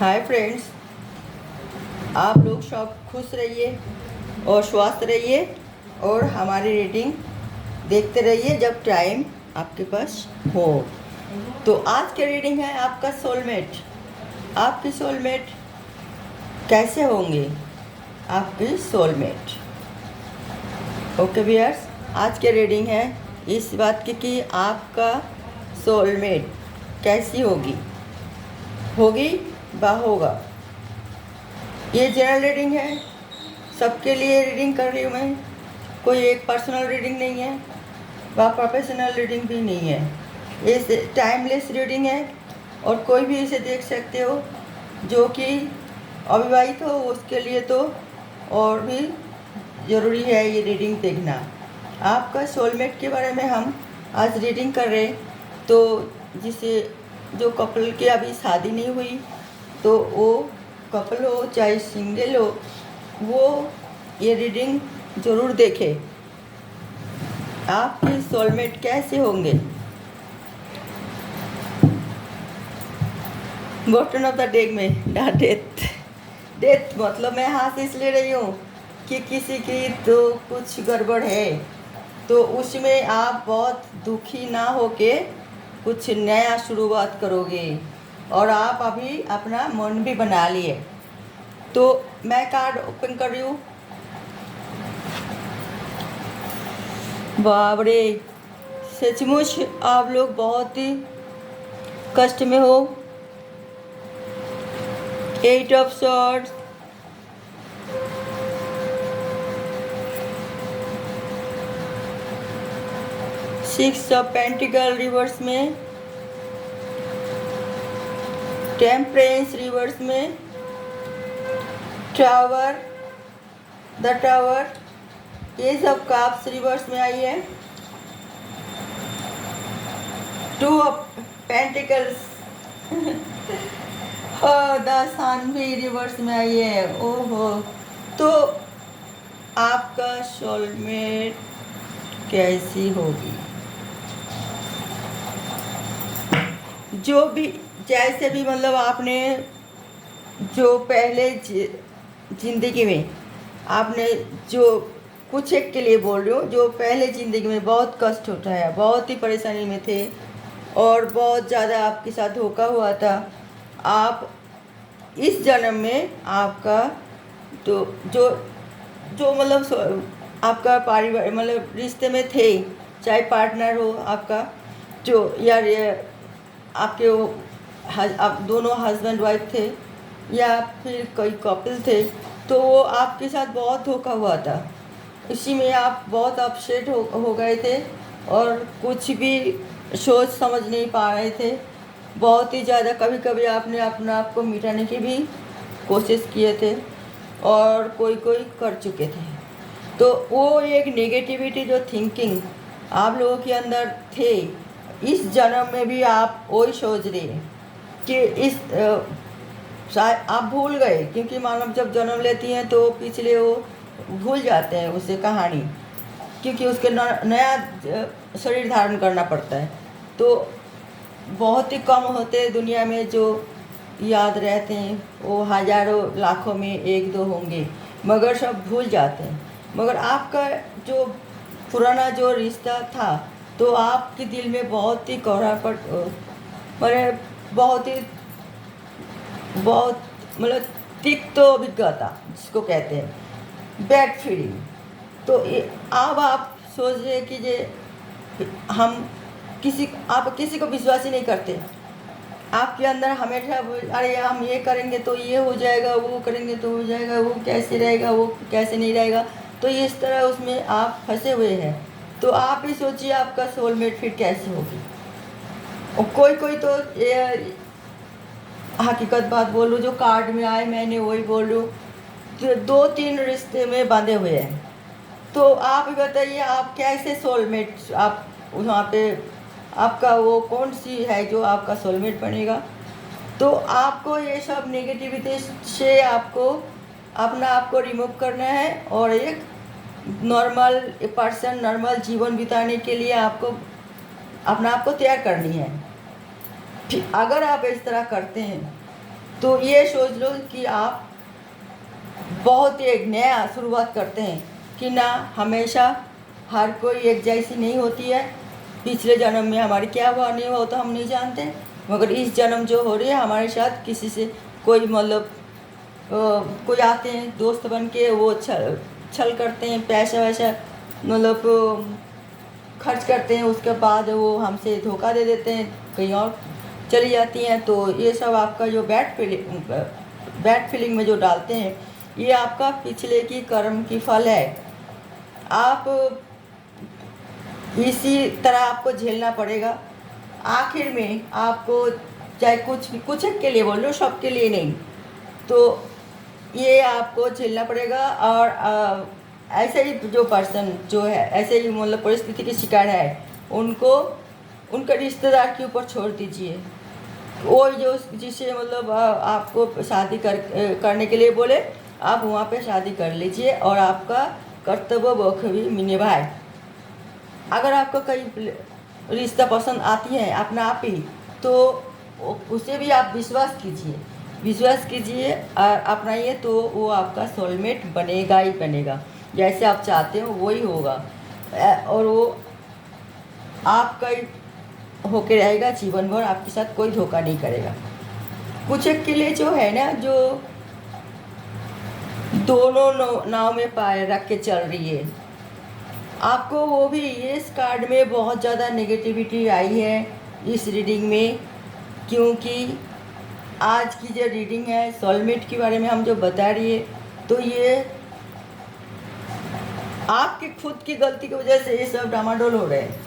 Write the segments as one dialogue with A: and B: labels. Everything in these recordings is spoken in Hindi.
A: हाय फ्रेंड्स, आप लोग सब खुश रहिए और स्वस्थ रहिए और हमारी रीडिंग देखते रहिए जब टाइम आपके पास हो। तो आज की रीडिंग है आपका सोलमेट। आपकी सोलमेट कैसे होंगे? आपकी सोलमेट। ओके व्यूअर्स, आज की रीडिंग है इस बात की कि आपका सोलमेट कैसी होगी व होगा। ये जनरल रीडिंग है, सबके लिए रीडिंग कर रही हूँ मैं। कोई एक पर्सनल रीडिंग नहीं है व प्रोफेशनल रीडिंग भी नहीं है। ये टाइमलेस रीडिंग है और कोई भी इसे देख सकते हो। जो कि अविवाहित हो उसके लिए तो और भी ज़रूरी है ये रीडिंग देखना। आपका सोलमेट के बारे में हम आज रीडिंग कर रहे हैं। तो जिसे जो कपल की अभी शादी नहीं हुई, तो वो कपल हो चाहे सिंगल हो, वो ये रीडिंग ज़रूर देखे। आपके सोलमेट कैसे होंगे? बॉटम ऑफ द डेक में डेथ। डेथ मतलब मैं हाथ इसलिए रही हूँ कि किसी की तो कुछ गड़बड़ है, तो उसमें आप बहुत दुखी ना होके कुछ नया शुरुआत करोगे और आप अभी अपना मन भी बना लिए। तो मैं कार्ड ओपन कर रही हूँ। बाप रे, सचमुच आप लोग बहुत ही कष्ट में हो। 8 of swords, 6 of pentacle reverse में, टेम्परेंस रिवर्स में, tower, the tower, ace of cups reverse में आई है, 2 ऑफ पेंटिकल्स और द सन भी रिवर्स में आई है। ओहो, तो आपका सोलमेट कैसी होगी? जो भी जैसे भी मतलब आपने जो पहले जिंदगी में आपने जो कुछ एक के लिए बोल रही हूँ, जो पहले ज़िंदगी में बहुत कष्ट उठाया, बहुत ही परेशानी में थे और बहुत ज़्यादा आपके साथ धोखा हुआ था। आप इस जन्म में आपका तो जो जो मतलब आपका परिवार मतलब रिश्ते में थे, चाहे पार्टनर हो आपका जो यार आपके वो आप दोनों हस्बैंड वाइफ थे या फिर कोई कपल थे, तो वो आपके साथ बहुत धोखा हुआ था। इसी में आप बहुत अपसेट हो गए थे और कुछ भी सोच समझ नहीं पा रहे थे। बहुत ही ज़्यादा कभी कभी आपने अपने आप को मिटाने की भी कोशिश किए थे और कोई कोई कर चुके थे। तो वो एक नेगेटिविटी जो थिंकिंग आप लोगों के अंदर थे, इस जन्म में भी आप वही सोच रहे हैं कि इस शायद आप भूल गए, क्योंकि मानव जब जन्म लेती हैं तो पिछले वो भूल जाते हैं उसे कहानी, क्योंकि उसके नया शरीर धारण करना पड़ता है। तो बहुत ही कम होते हैं दुनिया में जो याद रहते हैं, वो हज़ारों लाखों में 1-2 होंगे, मगर सब भूल जाते हैं। मगर आपका जो पुराना जो रिश्ता था, तो आपके दिल में बहुत ही कौरापट मतलब बहुत मतलब तिक्त अभिज्ञता जिसको कहते हैं, बैड फीलिंग। तो अब आप सोच रहे कि जे हम आप किसी को विश्वास ही नहीं करते। आपके अंदर हमेशा अरे हम ये करेंगे तो ये हो जाएगा, वो करेंगे तो हो जाएगा, वो कैसे रहेगा, वो कैसे नहीं रहेगा। तो इस तरह उसमें आप फंसे हुए हैं। तो आप ही सोचिए आपका सोलमेट फिर कैसे होगी। और कोई तो ये हकीकत बात बोलूँ, जो कार्ड में आए मैंने वही बोल रही हूँ। 2-3 रिश्ते में बंधे हुए हैं। तो आप बताइए आप कैसे सोलमेट, आप वहाँ पे आपका वो कौन सी है जो आपका सोलमेट बनेगा। तो आपको ये सब नेगेटिविटी से आपको अपना आप को रिमूव करना है और एक नॉर्मल पर्सन नॉर्मल जीवन बिताने के लिए आपको अपना आप को तैयार करनी है। अगर आप इस तरह करते हैं तो ये सोच लो कि आप बहुत ही एक नया शुरुआत करते हैं कि ना हमेशा हर कोई एक जैसी नहीं होती है। पिछले जन्म में हमारी क्या हुआ नहीं हुआ तो हम नहीं जानते, मगर इस जन्म जो हो रही है हमारे साथ किसी से कोई मतलब कोई आते हैं दोस्त बन के, वो छल करते हैं, पैसा वैसा मतलब खर्च करते हैं, उसके बाद वो हमसे धोखा दे देते हैं, कहीं और चली जाती हैं। तो ये सब आपका जो बैड फीलिंग में जो डालते हैं, ये आपका पिछले की कर्म की फल है। आप इसी तरह आपको झेलना पड़ेगा। आखिर में आपको चाहे कुछ के लिए बोल लो, सबके लिए नहीं, तो ये आपको झेलना पड़ेगा। और ऐसे ही जो पर्सन जो है ऐसे ही मतलब परिस्थिति के शिकार है, उनको उनके रिश्तेदार के ऊपर छोड़ दीजिए। वो जो जिसे मतलब आपको शादी करने के लिए बोले, आप वहाँ पे शादी कर लीजिए और आपका कर्तव्य बखूबी निभाए। अगर आपको कई रिश्ता पसंद आती है अपना आप ही, तो उसे भी आप विश्वास कीजिए और अपनाइए, तो वो आपका सोलमेट बनेगा ही बनेगा। जैसे आप चाहते हो वही होगा और वो आपका ही होके रहेगा जीवन भर, आपके साथ कोई धोखा नहीं करेगा। कुछ एक के लिए जो है ना, जो दोनों नाव में पैर रख के चल रही है, आपको वो भी इस कार्ड में बहुत ज़्यादा नेगेटिविटी आई है इस रीडिंग में, क्योंकि आज की जो रीडिंग है सोलमेट के बारे में हम जो बता रही है, तो ये आपकी खुद की गलती की वजह से ये सब डामाडोल हो रहे हैं।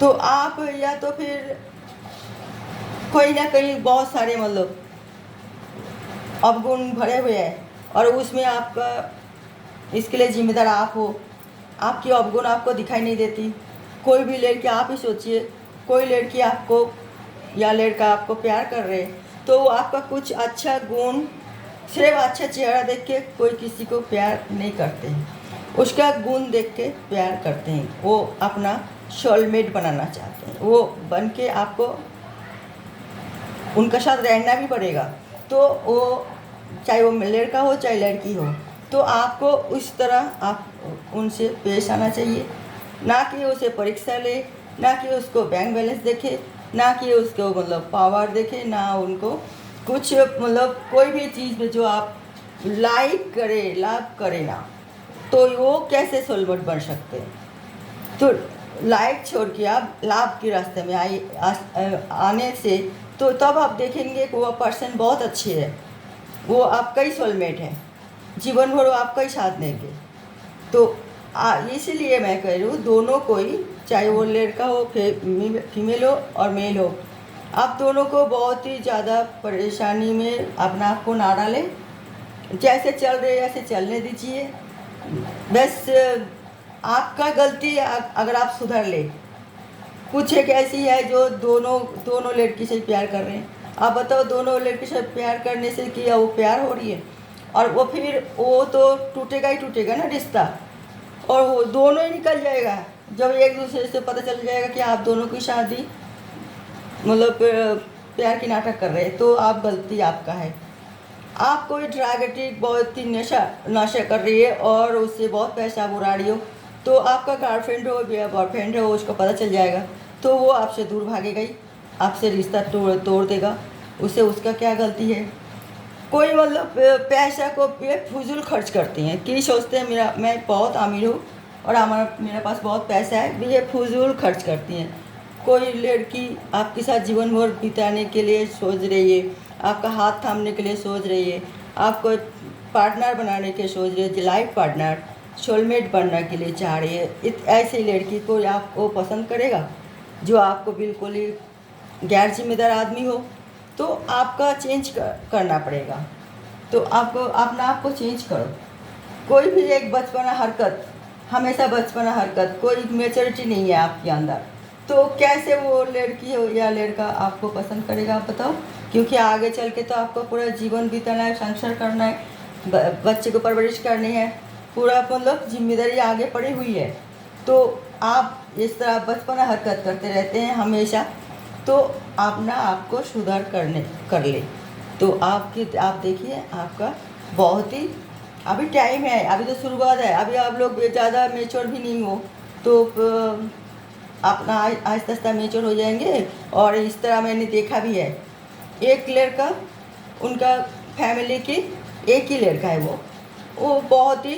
A: तो आप या तो फिर कोई ना कहीं बहुत सारे मतलब अवगुण भरे हुए हैं और उसमें आपका इसके लिए जिम्मेदार आप हो। आपकी अवगुण आपको दिखाई नहीं देती। कोई भी लड़की, आप ही सोचिए, कोई लड़की आपको या लड़का आपको प्यार कर रहे हैं, तो आपका कुछ अच्छा गुण, सिर्फ अच्छा चेहरा देख के कोई किसी को प्यार नहीं करते हैं, उसका गुण देख के प्यार करते हैं। वो अपना सोलमेट बनाना चाहते हैं, वो बन के आपको उनका साथ रहना भी पड़ेगा। तो वो चाहे वो लड़का हो चाहे लड़की हो, तो आपको उस तरह आप उनसे पेश आना चाहिए, ना कि उसे परीक्षा ले, ना कि उसको बैंक बैलेंस देखे, ना कि उसको मतलब पावर देखे, ना उनको कुछ मतलब कोई भी चीज़ में जो आप लाइक करे, लाभ करे ना, तो वो कैसे सोलमेट बन सकते हैं। तो लाइक छोड़ के आप लाभ के रास्ते में आने से, तो तब आप देखेंगे कि वो पर्सन बहुत अच्छी है, वो आपका ही सोलमेट है, जीवन भर वो आपका ही साथ देंगे। तो इसीलिए मैं कह रही हूँ, दोनों को ही, चाहे वो लड़का हो, फीमेल हो और मेल हो, आप दोनों को बहुत ही ज़्यादा परेशानी में अपना आप को ना डालें। जैसे चल रहे ऐसे चलने दीजिए। बस आपका गलती अगर आप सुधर ले। कुछ एक ऐसी है जो दोनों लड़की से प्यार कर रहे हैं, आप बताओ दोनों लड़की से प्यार करने से क्या वो प्यार हो रही है? और वो फिर वो तो टूटेगा ही टूटेगा ना रिश्ता, और वो दोनों ही निकल जाएगा जब एक दूसरे से पता चल जाएगा कि आप दोनों की शादी मतलब प्यार की नाटक कर रहे हैं। तो आप गलती आपका है। आप कोई ड्रग एडिक्ट बहुत ही नशा कर रही है और उससे बहुत पैसा उड़ा रही हो, तो आपका गर्लफ्रेंड हो या बॉयफ्रेंड हो, उसको पता चल जाएगा, तो वो आपसे दूर भागेगा ही, आपसे रिश्ता तोड़ देगा। उसे उसका क्या गलती है? कोई मतलब पैसा को बेफजूल खर्च करते हैं कि सोचते हैं मैं बहुत अमीर हूँ और मेरे पास बहुत पैसा है, ये फजूल खर्च करती हैं। कोई लड़की आपके साथ जीवन भर बिताने के लिए सोच रही है, आपका हाथ थामने के लिए सोच रही है, आपको पार्टनर बनाने के सोच रही है, लाइफ पार्टनर, सोलमेट बनने के लिए चाह रही है। ऐसी लड़की को आपको पसंद करेगा जो आपको बिल्कुल ही गैर जिम्मेदार आदमी हो? तो आपका चेंज करना पड़ेगा। तो आपको अपना आप को चेंज करो। कोई भी एक बचपना हरकत, हमेशा बचपना हरकत, कोई मैच्योरिटी नहीं है आपके अंदर, तो कैसे वो लड़की हो या लड़का आपको पसंद करेगा, आप बताओ? क्योंकि आगे चल के तो आपको पूरा जीवन बिताना है, संसार करना है, बच्चे को परवरिश करनी है, पूरा मतलब जिम्मेदारी आगे पड़ी हुई है। तो आप इस तरह बचपना हरकत करते रहते हैं हमेशा, तो अपना आपको सुधार कर ले। तो आप देखिए आपका बहुत ही अभी टाइम है, अभी तो शुरुआत है, अभी आप लोग ज़्यादा मेच्योर भी नहीं हो, तो अपना आहिस्ता आहिस्ता मेच्योर हो जाएंगे। और इस तरह मैंने देखा भी है, एक लड़का उनका फैमिली की एक ही लड़का है, वो बहुत ही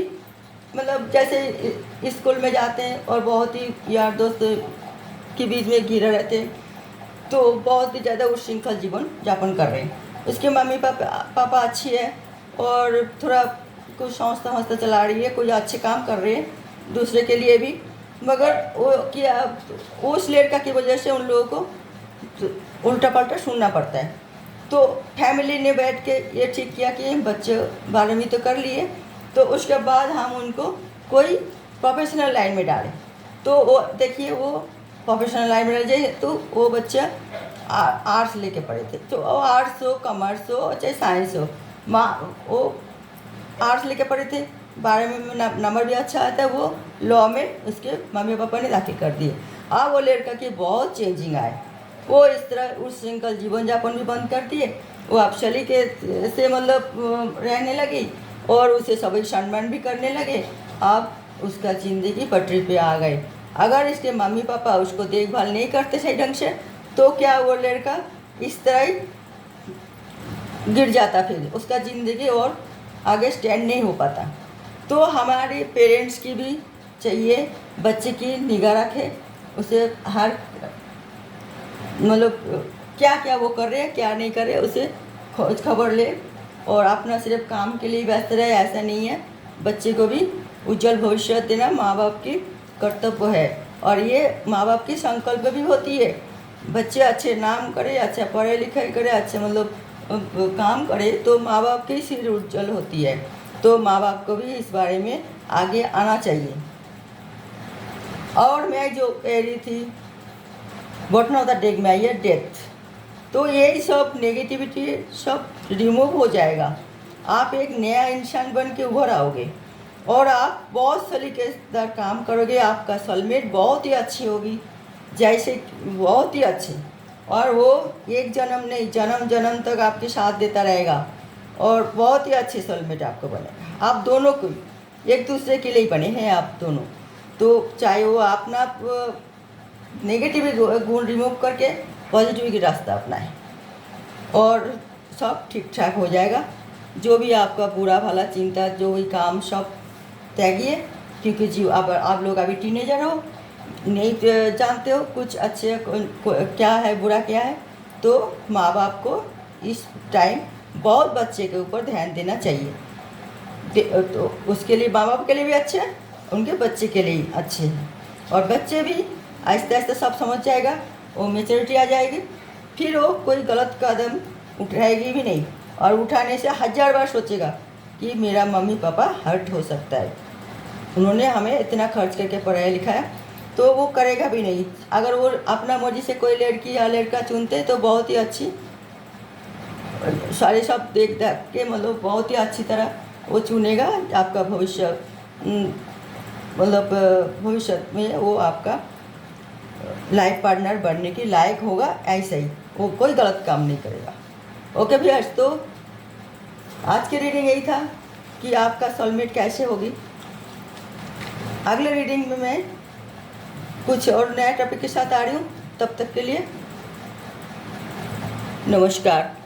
A: मतलब जैसे स्कूल में जाते हैं और बहुत ही यार दोस्त के बीच में घिरे रहते हैं, तो बहुत ही ज़्यादा उच्छृंखल जीवन यापन कर रहे हैं। उसके मम्मी पापा अच्छी है और थोड़ा कुछ संस्था वस्था चला रही है, कुछ अच्छे काम कर रही है दूसरे के लिए भी, मगर वो क्या उस लड़का की वजह से उन लोगों को उल्टा पल्टा सुनना पड़ता है। तो फैमिली ने बैठ के ये ठीक किया कि बच्चे 12वीं तो कर लिए, तो उसके बाद हम उनको कोई प्रोफेशनल लाइन में डालें। तो वो देखिए वो प्रोफेशनल लाइन में डाल जाए, तो वो बच्चा आर्ट्स लेके पढ़े थे, तो वो आर्ट्स हो, कॉमर्स हो, चाहे साइंस हो, वो आर्ट्स लेके पढ़े थे, 12वीं में नंबर भी अच्छा आता है, वो लॉ में उसके मम्मी पापा ने दाखिल कर दिए। अब वो लड़का की बहुत चेंजिंग आए, वो इस तरह उच्छृंखल जीवन यापन भी बंद कर दिए, वो अफसली के से मतलब रहने लगी और उसे सभी सम्मान भी करने लगे। अब उसका ज़िंदगी पटरी पे आ गए। अगर इसके मम्मी पापा उसको देखभाल नहीं करते सही ढंग से, तो क्या वो लड़का इस तरह ही गिर जाता, फिर उसका ज़िंदगी और आगे स्टैंड नहीं हो पाता। तो हमारे पेरेंट्स की भी चाहिए बच्चे की निगाह रखे, उसे हर मतलब क्या क्या वो कर रहे हैं क्या नहीं कर रहे उसे खोज खबर ले, और अपना सिर्फ काम के लिए व्यस्त रहे, ऐसा नहीं है। बच्चे को भी उज्जवल भविष्य देना माँ बाप की कर्तव्य है, और ये माँ बाप की संकल्प भी होती है। बच्चे अच्छे नाम करे, अच्छा पढ़े लिखे करे, अच्छे मतलब काम करे, तो माँ बाप की सिर उज्जवल होती है। तो माँ बाप को भी इस बारे में आगे आना चाहिए। और मैं जो कह रही थी बॉटम ऑफ द डेक में ये डेथ, तो यही सब नेगेटिविटी सब रिमूव हो जाएगा, आप एक नया इंसान बन के उभर आओगे और आप बहुत सलीकेदार काम करोगे। आपका सोलमेट बहुत ही अच्छी होगी, जैसे बहुत ही अच्छी, और वो एक जन्म नहीं जन्म जन्म तक आपके साथ देता रहेगा, और बहुत ही अच्छे सोलमेट आपको बनेगा। आप दोनों को एक दूसरे के लिए ही बने हैं आप दोनों, तो चाहे वो अपना नेगेटिव गुण रिमूव करके पॉजिटिव की रास्ता अपनाएं, और सब ठीक ठाक हो जाएगा। जो भी आपका बुरा भला चिंता जो भी काम सब त्यागिए, क्योंकि जी आप लोग अभी टीनेजर हो, नहीं जानते हो कुछ अच्छे क्या है बुरा क्या है, तो माँ बाप को इस टाइम बहुत बच्चे के ऊपर ध्यान देना चाहिए। तो उसके लिए माँ बाप के लिए भी अच्छे है, उनके बच्चे के लिए अच्छे हैं, और बच्चे भी आहिस्ता आहिस्ता सब समझ जाएगा, वो मेच्योरिटी आ जाएगी, फिर वो कोई गलत कदम उठाएगी भी नहीं, और उठाने से 1000 बार सोचेगा कि मेरा मम्मी पापा हर्ट हो सकता है, उन्होंने हमें इतना खर्च करके पढ़ाया लिखाया, तो वो करेगा भी नहीं। अगर वो अपना मर्जी से कोई लड़की या लड़का चुनते तो बहुत ही अच्छी सारे सब देख दाख के मतलब बहुत ही अच्छी तरह वो चुनेगा, आपका भविष्य मतलब भविष्य में वो आपका लाइफ पार्टनर बनने के लायक होगा, ऐसे ही वो कोई गलत काम नहीं करेगा। ओके भैया, तो आज की रीडिंग यही था कि आपका सोलमेट कैसे होगी। अगले रीडिंग में मैं कुछ और नया टॉपिक के साथ आ रही हूँ, तब तक के लिए नमस्कार।